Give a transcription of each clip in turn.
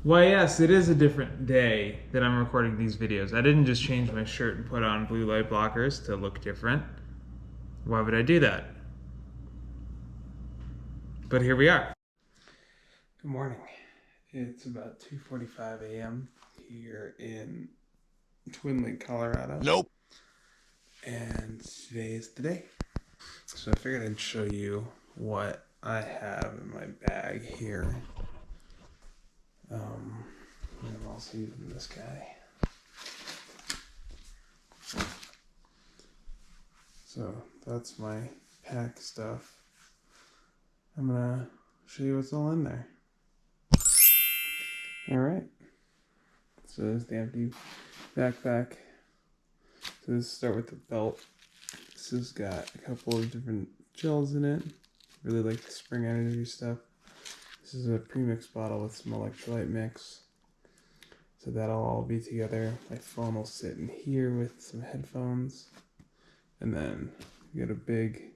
Why, yes, it is a different day that I'm recording these videos. I didn't just change my shirt and put on blue light blockers to look different. Why would I do that? But here we are. Good morning. It's about 2:45 a.m. here in Twin Lake, Colorado. Nope. And today is the day. So I figured I'd show you what I have in my bag here. And I'm also using this guy. So that's my pack stuff. I'm gonna show you what's all in there. Alright. So there's the empty backpack. So let's start with the belt. This has got a couple of different gels in it. Really like the spring energy stuff. This is a premix bottle with some electrolyte mix. So that'll all be together. My phone will sit in here with some headphones. And then you get a big,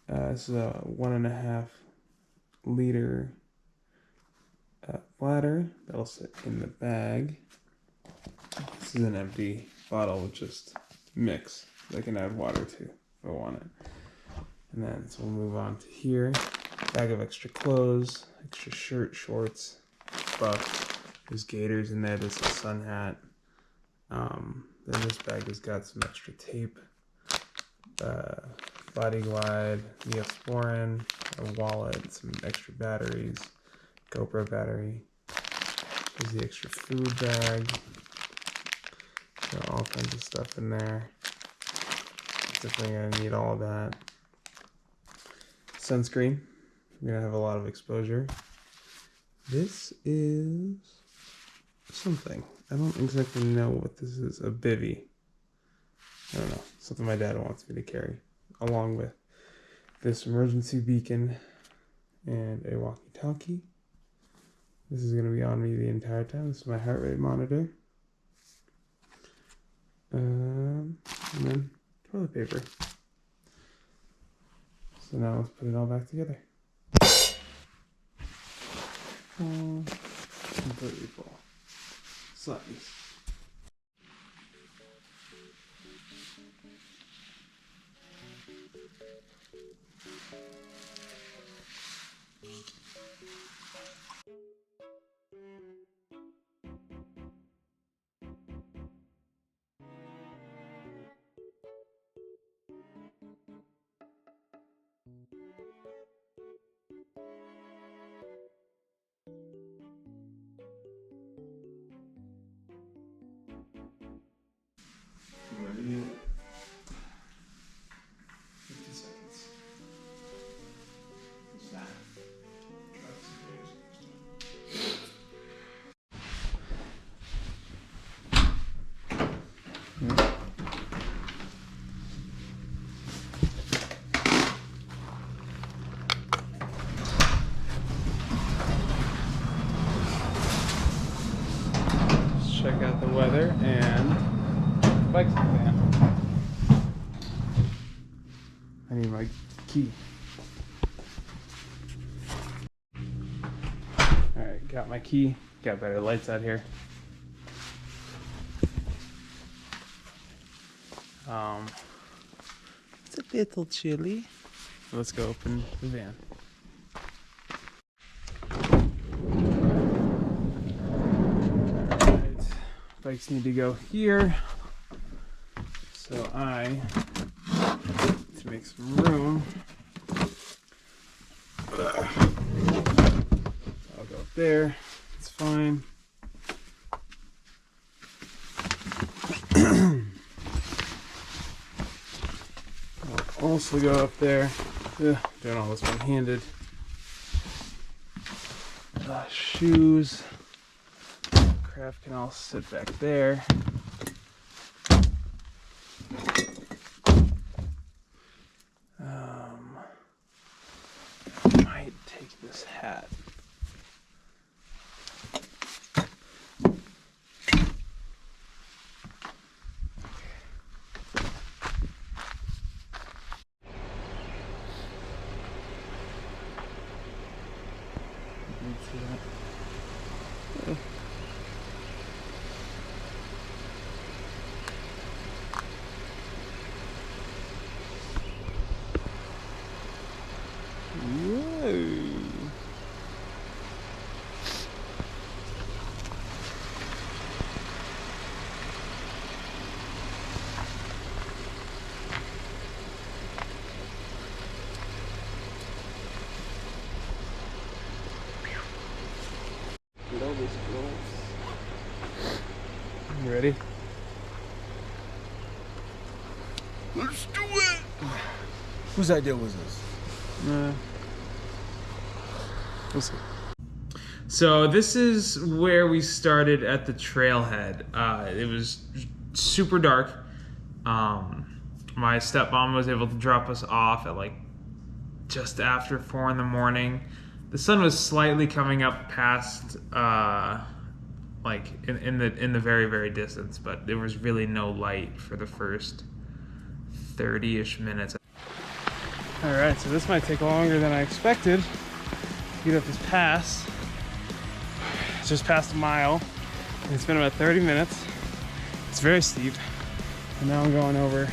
this is a 1.5 liter bladder that'll sit in the bag. This is an empty bottle with just mix that I can add water to if I want it. And then so we'll move on to here. Bag of extra clothes, extra shirt, shorts, buff. There's gaiters in there. There's a sun hat. Then this bag has got some extra tape, body glide, Neosporin, a wallet, some extra batteries, GoPro battery. There's the extra food bag. Got all kinds of stuff in there. Definitely gonna need all of that. Sunscreen. We're gonna have a lot of exposure. This is something. I don't exactly know what this is. A bivy. I don't know. Something my dad wants me to carry. Along with this emergency beacon and a walkie-talkie. This is gonna be on me the entire time. This is my heart rate monitor. And then toilet paper. So now let's put it all back together. Completely full. Slappies. Ready? 50 seconds. What's that? Let's check out the weather and bikes in the van. I need my key. Alright, got my key. Got better lights out here. It's a little chilly. Let's go open the van. Alright, bikes need to go here. So to make some room, I'll go up there. It's fine. I'll also go up there. Doing all this one-handed. Shoes. Craft can all sit back there. Might take this hat. See that? this goes. You ready? Let's do it! Whose idea was this? We'll see. So this is where we started at the trailhead. It was super dark. My stepmom was able to drop us off at like just after 4 in the morning. The sun was slightly coming up past like in the very, very distance, but there was really no light for the first 30-ish minutes. All right, so this might take longer than I expected to get up this pass. It's just past a mile. It's been about 30 minutes. It's very steep. And now I'm going over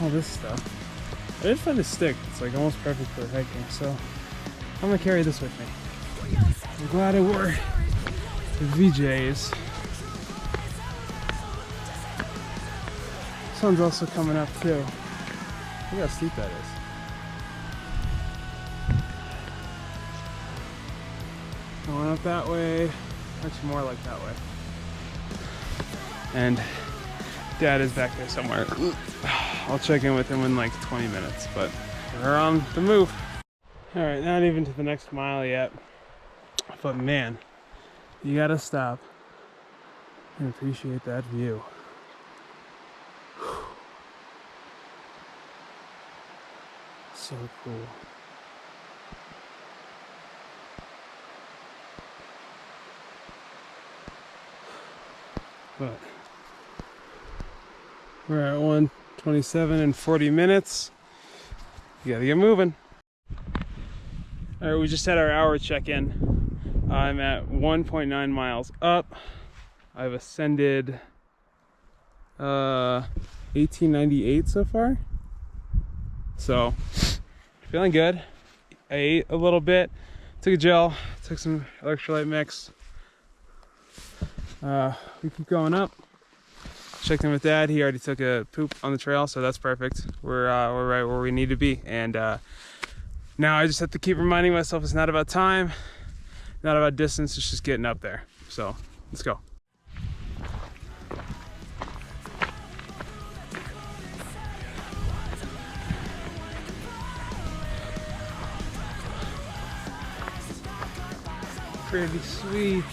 all this stuff. I did find a stick. It's like almost perfect for hiking, so I'm gonna carry this with me. I'm glad I wore the VJs. Sun's also coming up too. Look how steep that is. Going up that way, actually more like that way. And Dad is back there somewhere. I'll check in with him in like 20 minutes, but we're on the move. All right, not even to the next mile yet, but man, you gotta stop and appreciate that view. So cool. But we're at 1:27 in 40 minutes. You gotta get moving. All right, we just had our hour check-in. I'm at 1.9 miles up. I've ascended 1898 so far. So feeling good. I ate a little bit, took a gel, took some electrolyte mix. We keep going up. Checked in with Dad. He already took a poop on the trail, so that's perfect. We're right where we need to be. And now I just have to keep reminding myself it's not about time, not about distance. It's just getting up there. So let's go. Pretty sweet.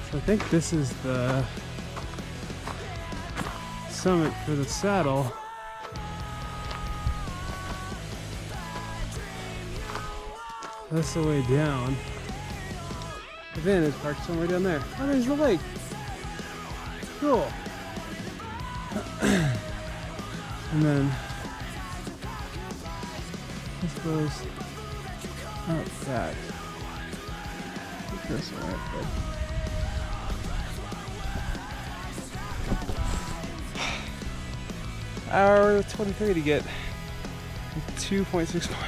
So I think this is the summit for the saddle. That's the way down. The van is parked somewhere down there. Oh, there's the lake. Cool. And then this goes up back. This way, good. Hour 23 to get 2.6 miles.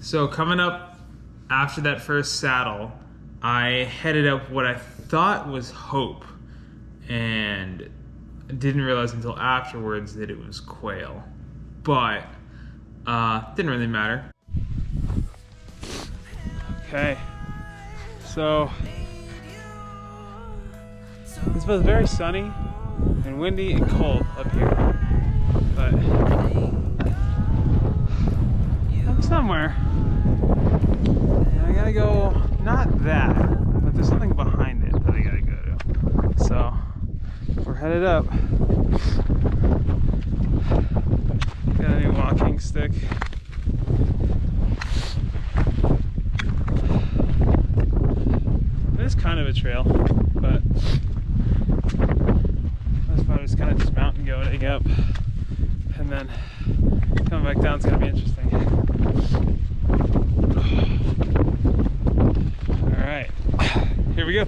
So coming up after that first saddle, I headed up what I thought was Hope, and didn't realize until afterwards that it was Quail, but didn't really matter. Okay, so it's both very sunny and windy and cold up here, but I'm somewhere. I gotta go, not that, but there's something behind it that I gotta go to. So, we're headed up. Got a new walking stick. kind of a trail, but this part is kind of just mountain goating up, and then coming back down is going to be interesting. All right, here we go.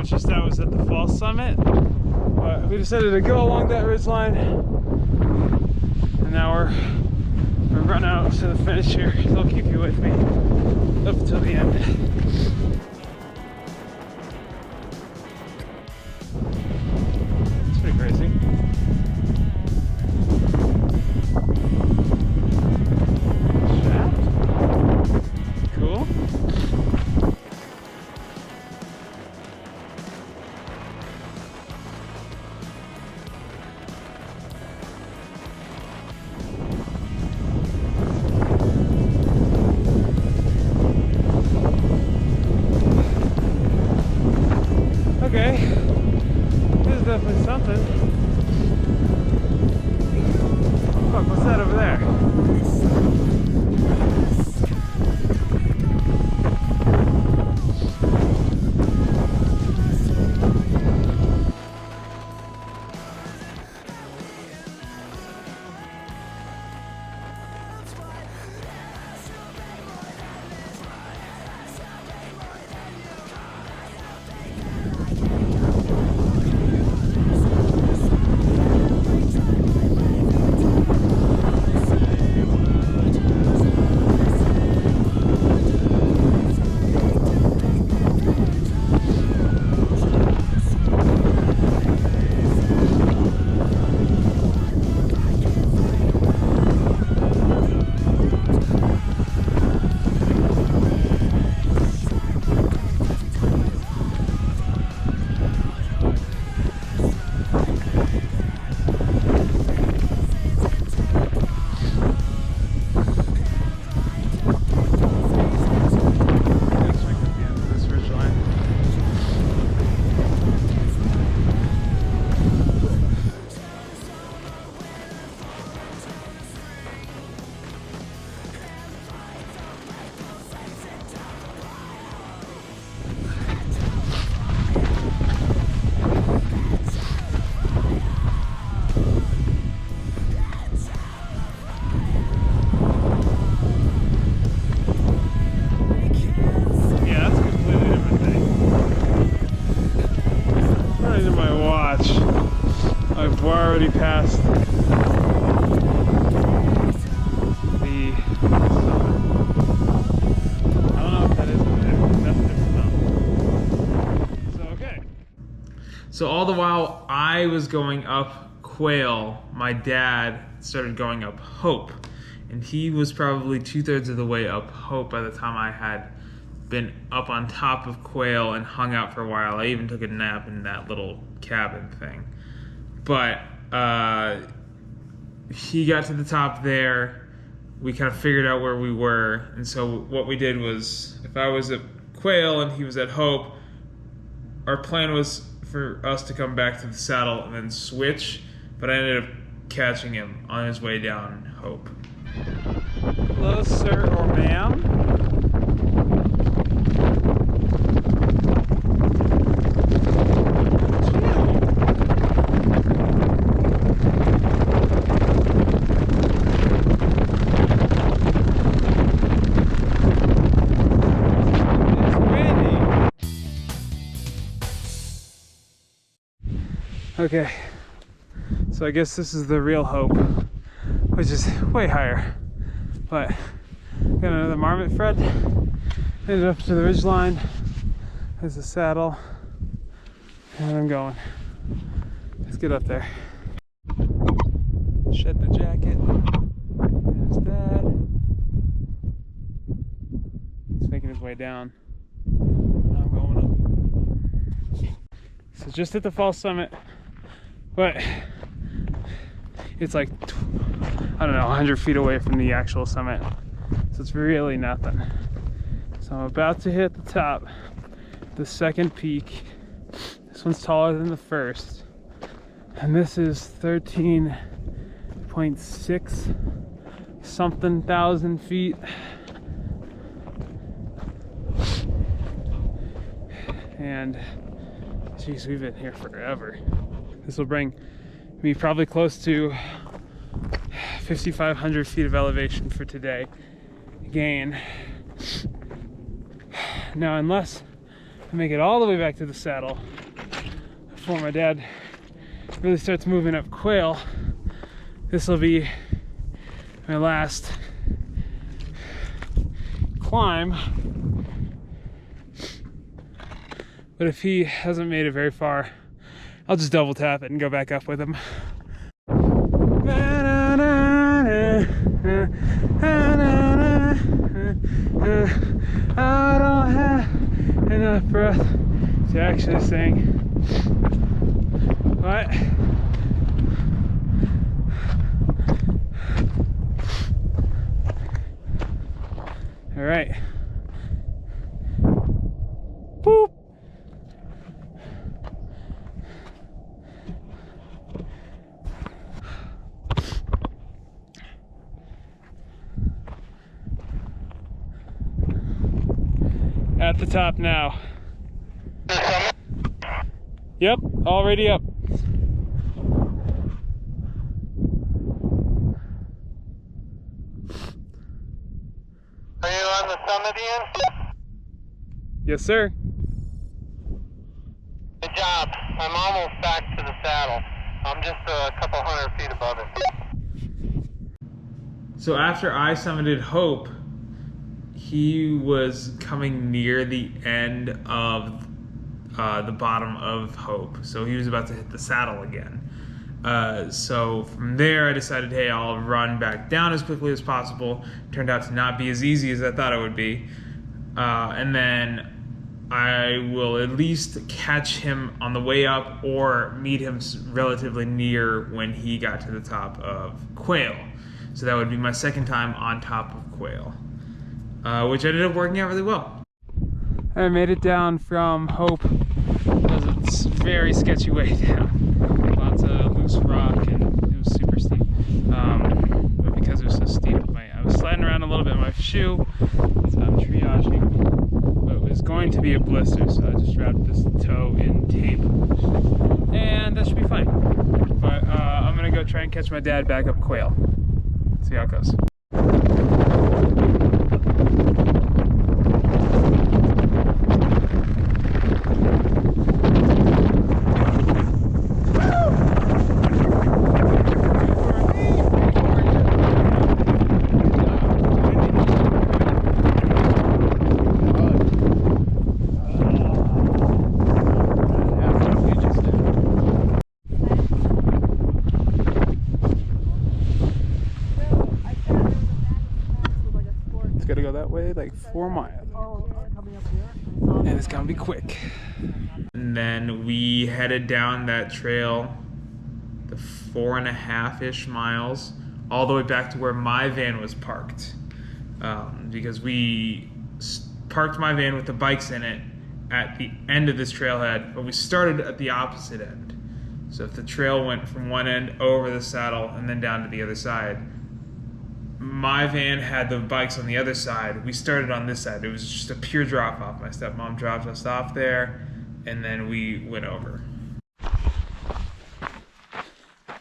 Just that was at the fall summit, but we decided to go along that ridge line, and now we're running out to the finish here, so I'll keep you with me up until the end. It's pretty crazy. Cool. Okay, this is definitely something. Fuck, what's that over there? We're already past the summit. I don't know if that is what it is. That's a different mountain. So, okay. So all the while I was going up Quail, my dad started going up Hope. And he was probably 2/3 of the way up Hope by the time I had been up on top of Quail and hung out for a while. I even took a nap in that little cabin thing. But he got to the top there. We kind of figured out where we were. And so what we did was, if I was at Quail and he was at Hope, our plan was for us to come back to the saddle and then switch. But I ended up catching him on his way down Hope. Hello, sir or ma'am. Okay, so I guess this is the real Hope, which is way higher. But got another marmot Fred. Ended up to the ridgeline. There's the saddle, and I'm going. Let's get up there. Shed the jacket. There's Dad. working his way down. Now I'm going up. So just at the falls summit, but it's like, I don't know, 100 feet away from the actual summit. So it's really nothing. So I'm about to hit the top, the second peak. This one's taller than the first. And this is 13.6 something thousand feet. And geez, we've been here forever. This will bring me probably close to 5,500 feet of elevation for today gain. Now, unless I make it all the way back to the saddle before my dad really starts moving up quail, this will be my last climb. But if he hasn't made it very far, I'll just double tap it and go back up with him. I don't have enough breath to actually sing. What? All right. Boop. At the top now. Yep, already up. Are you on the summit, Ian? Yes, sir. Good job. I'm almost back to the saddle. I'm just a couple hundred feet above it. So after I summited Hope, he was coming near the end of the bottom of Hope. So he was about to hit the saddle again. So from there I decided, hey, I'll run back down as quickly as possible. Turned out to not be as easy as I thought it would be. And then I will at least catch him on the way up or meet him relatively near when he got to the top of Quail. So that would be my second time on top of Quail, which ended up working out really well. I made it down from Hope because it's a very sketchy way down. Lots of loose rock and it was super steep. But because it was so steep, I was sliding around a little bit in my shoe, so I'm triaging. But it was going to be a blister, so I just wrapped this toe in tape. And that should be fine. But I'm gonna go try and catch my dad back up Quail. See how it goes. Gotta go that way like 4 miles. And it's gonna be quick. And then we headed down that trail, the 4.5-ish miles, all the way back to where my van was parked. Because we parked my van with the bikes in it at the end of this trailhead, but we started at the opposite end. So if the trail went from one end over the saddle and then down to the other side, my van had the bikes on the other side. We started on this side. It was just a pure drop off. My stepmom dropped us off there, and then we went over.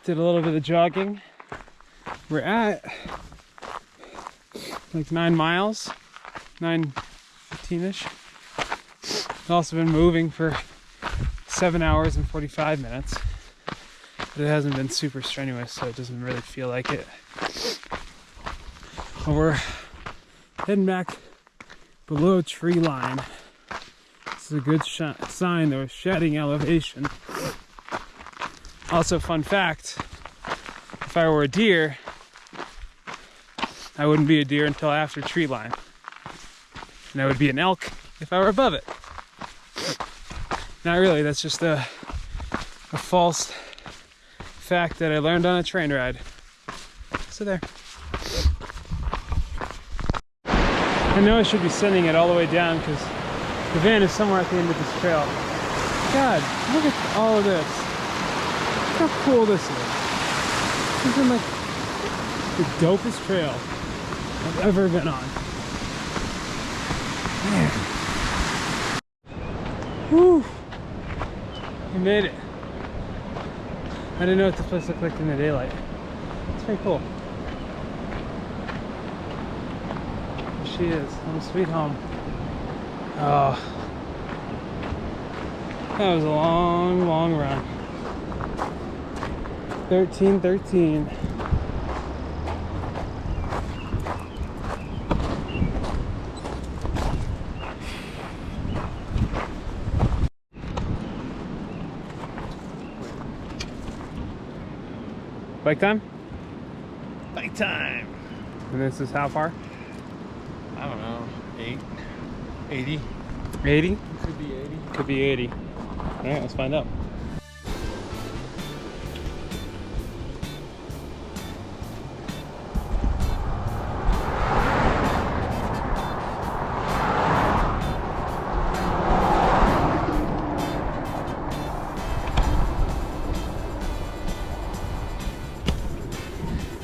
Did a little bit of jogging. We're at like 9 miles, 9:15-ish. I've also been moving for 7 hours and 45 minutes, but it hasn't been super strenuous, so it doesn't really feel like it. We're heading back below tree line. This is a good sign that we're shedding elevation. Also, fun fact, if I were a deer, I wouldn't be a deer until after tree line. And that would be an elk if I were above it. Not really, that's just a false fact that I learned on a train ride. So there. I know I should be sending it all the way down because the van is somewhere at the end of this trail. God, look at all of this. Look how cool this is. This is like the dopest trail I've ever been on. Man. Whew. We made it. I didn't know what this place looked like in the daylight. It's very cool. There she is, home sweet home. Oh, that was a long, long run. 13:13. Bike time? Bike time. And this is how far? I don't know. 80. 80? Could be 80. Could be 80. Alright, let's find out.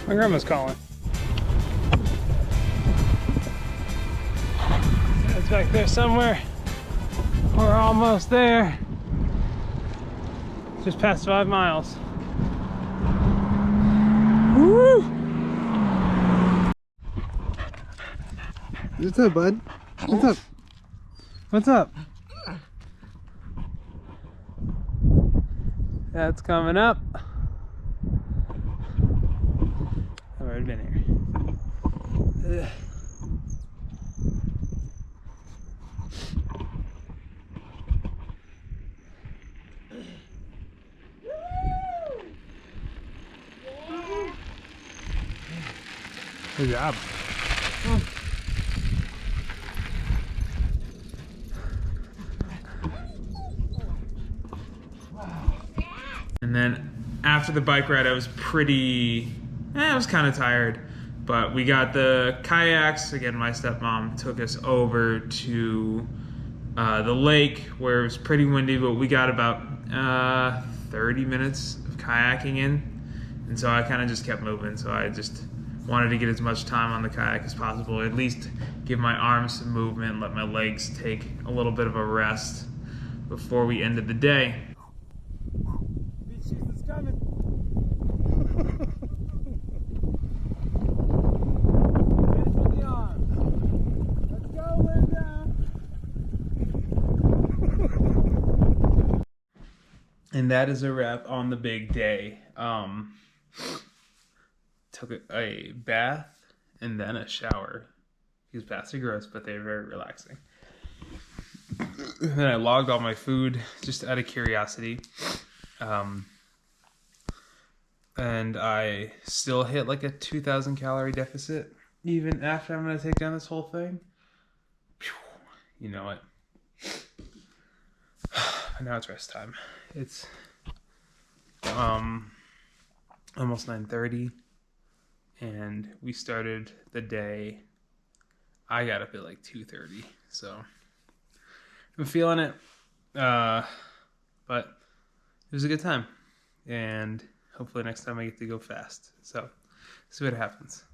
My grandma's calling. It's back there somewhere. We're almost there. Just past 5 miles. Woo! What's up, bud? What's up? What's up? That's coming up. I've already been here. Ugh. Good job. And then after the bike ride, I was I was kind of tired, but we got the kayaks. Again, my stepmom took us over to the lake where it was pretty windy, but we got about 30 minutes of kayaking in. And so I kind of just kept moving. So I just wanted to get as much time on the kayak as possible, at least give my arms some movement, let my legs take a little bit of a rest before we ended the day. It's coming. Let's go, Linda. And that is a wrap on the big day. Took a bath and then a shower. These baths are gross, but they're very relaxing. Then I logged all my food just out of curiosity. And I still hit like a 2,000 calorie deficit even after I'm going to take down this whole thing. You know what? Now it's rest time. It's almost 9:30. And we started the day, I got up at like 2:30, so I'm feeling it, but it was a good time, and hopefully next time I get to go fast, so see what happens.